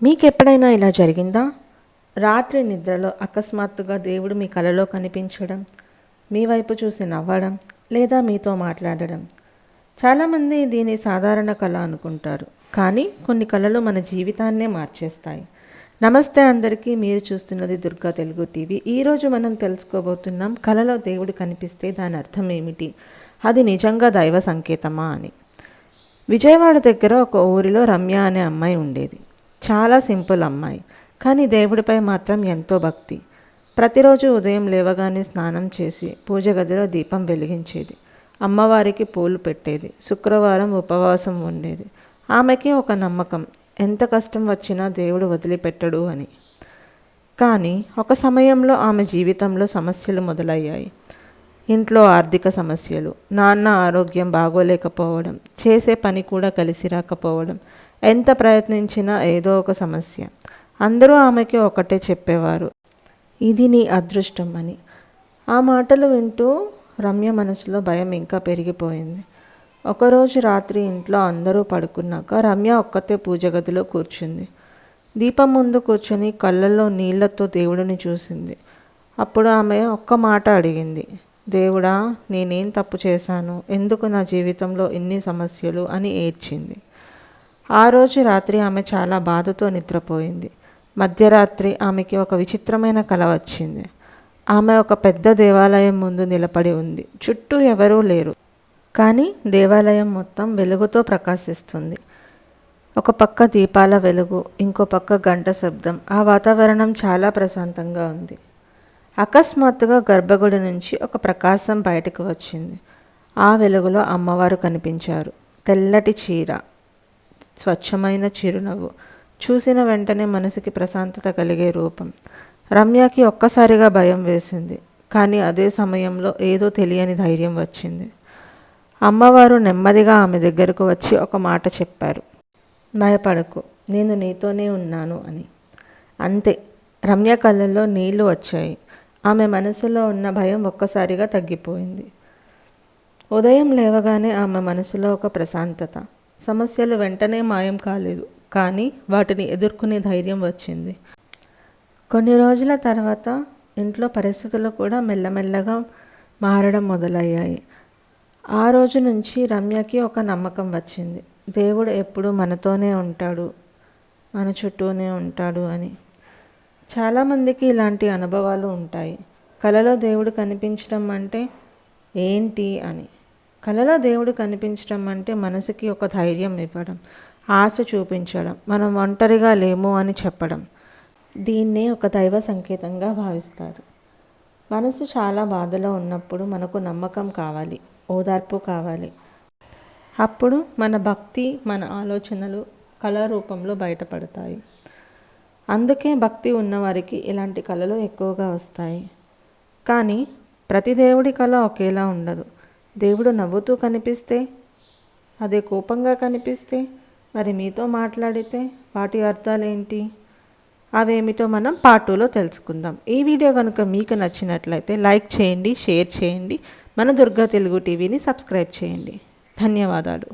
మీకెప్పుడైనా ఇలా జరిగిందా? రాత్రి నిద్రలో అకస్మాత్తుగా దేవుడు మీ కలలో కనిపించడం, మీ వైపు చూసి నవ్వడం, లేదా మీతో మాట్లాడడం. చాలామంది దీన్ని సాధారణ కళ అనుకుంటారు. కానీ కొన్ని కళలు మన జీవితాన్నే మార్చేస్తాయి. నమస్తే అందరికీ, మీరు చూస్తున్నది దుర్గా తెలుగు టీవీ. ఈరోజు మనం తెలుసుకోబోతున్నాం, కళలో దేవుడు కనిపిస్తే దాని అర్థం ఏమిటి? అది నిజంగా దైవ సంకేతమా అని. విజయవాడ దగ్గర ఒక ఊరిలో రమ్య అనే అమ్మాయి ఉండేది. చాలా సింపుల్ అమ్మాయి, కానీ దేవుడిపై మాత్రం ఎంతో భక్తి. ప్రతిరోజు ఉదయం లేవగానే స్నానం చేసి పూజ గదిలో దీపం వెలిగించేది. అమ్మవారికి పూలు పెట్టేది. శుక్రవారం ఉపవాసం ఉండేది. ఆమెకి ఒక నమ్మకం, ఎంత కష్టం వచ్చినా దేవుడు వదిలిపెట్టడు అని. కానీ ఒక సమయంలో ఆమె జీవితంలో సమస్యలు మొదలయ్యాయి. ఇంట్లో ఆర్థిక సమస్యలు, నాన్న ఆరోగ్యం బాగోలేకపోవడం, చేసే పని కూడా కలిసి రాకపోవడం, ఎంత ప్రయత్నించినా ఏదో ఒక సమస్య. అందరూ ఆమెకి ఒకటే చెప్పేవారు, ఇది నీ అదృష్టం అని. ఆ మాటలు వింటూ రమ్య మనసులో భయం ఇంకా పెరిగిపోయింది. ఒకరోజు రాత్రి ఇంట్లో అందరూ పడుకున్నాక రమ్య ఒక్కతే పూజ గదిలో కూర్చుంది. దీపం ముందు కూర్చొని కళ్ళల్లో నీళ్లతో దేవుడిని చూసింది. అప్పుడు ఆమె ఒక్క మాట అడిగింది, దేవుడా, నేనేం తప్పు చేశాను? ఎందుకు నా జీవితంలో ఇన్ని సమస్యలు అని ఏడ్చింది. ఆ రోజు రాత్రి ఆమె చాలా బాధతో నిద్రపోయింది. మధ్యరాత్రి ఆమెకి ఒక విచిత్రమైన కల వచ్చింది. ఆమె ఒక పెద్ద దేవాలయం ముందు నిలబడి ఉంది. చుట్టూ ఎవరూ లేరు, కానీ దేవాలయం మొత్తం వెలుగుతో ప్రకాశిస్తుంది. ఒక పక్క దీపాల వెలుగు, ఇంకో పక్క గంట శబ్దం. ఆ వాతావరణం చాలా ప్రశాంతంగా ఉంది. అకస్మాత్తుగా గర్భగుడి నుంచి ఒక ప్రకాశం బయటకు వచ్చింది. ఆ వెలుగులో అమ్మవారు కనిపించారు. తెల్లటి చీర, స్వచ్ఛమైన చిరునవ్వు. చూసిన వెంటనే మనసుకి ప్రశాంతత కలిగే రూపం. రమ్యకి ఒక్కసారిగా భయం వేసింది, కానీ అదే సమయంలో ఏదో తెలియని ధైర్యం వచ్చింది. అమ్మవారు నెమ్మదిగా ఆమె దగ్గరకు వచ్చి ఒక మాట చెప్పారు, భయపడకు, నేను నీతోనే ఉన్నాను అని. అంతే, రమ్య కళ్ళల్లో నీళ్లు వచ్చాయి. ఆమె మనసులో ఉన్న భయం ఒక్కసారిగా తగ్గిపోయింది. ఉదయం లేవగానే ఆమె మనసులో ఒక ప్రశాంతత. సమస్యలు వెంటనే మాయం కాలేదు, కానీ వాటిని ఎదుర్కొనే ధైర్యం వచ్చింది. కొన్ని రోజుల తర్వాత ఇంట్లో పరిస్థితులు కూడా మెల్లమెల్లగా మారడం మొదలయ్యాయి. ఆ రోజు నుంచి రమ్యకి ఒక నమ్మకం వచ్చింది, దేవుడు ఎప్పుడూ మనతోనే ఉంటాడు, మన చుట్టూనే ఉంటాడు అని. చాలామందికి ఇలాంటి అనుభవాలు ఉంటాయి. కలలో దేవుడు కనిపించడం అంటే ఏంటి అని. కలలో దేవుడు కనిపించడం అంటే మనసుకి ఒక ధైర్యం ఇవ్వడం, ఆశ చూపించడం, మనం ఒంటరిగా లేము అని చెప్పడం. దీన్నే ఒక దైవ సంకేతంగా భావిస్తారు. మనసు చాలా బాధలో ఉన్నప్పుడు మనకు నమ్మకం కావాలి, ఓదార్పు కావాలి. అప్పుడు మన భక్తి, మన ఆలోచనలు కళ రూపంలో బయటపడతాయి. అందుకే భక్తి ఉన్నవారికి ఇలాంటి కళలు ఎక్కువగా వస్తాయి. కానీ ప్రతి దేవుడి కళ ఒకేలా ఉండదు. దేవుడు నవ్వుతూ కనిపిస్తే, అదే కోపంగా కనిపిస్తే, మరి మీతో మాట్లాడితే వాటి అర్థాలేంటి? అవేమిటో మనం పార్ట్ 2లో తెలుసుకుందాం. ఈ వీడియో కనుక మీకు నచ్చినట్లయితే లైక్ చేయండి, షేర్ చేయండి, మన దుర్గా తెలుగు టీవీని సబ్స్క్రైబ్ చేయండి. ధన్యవాదాలు.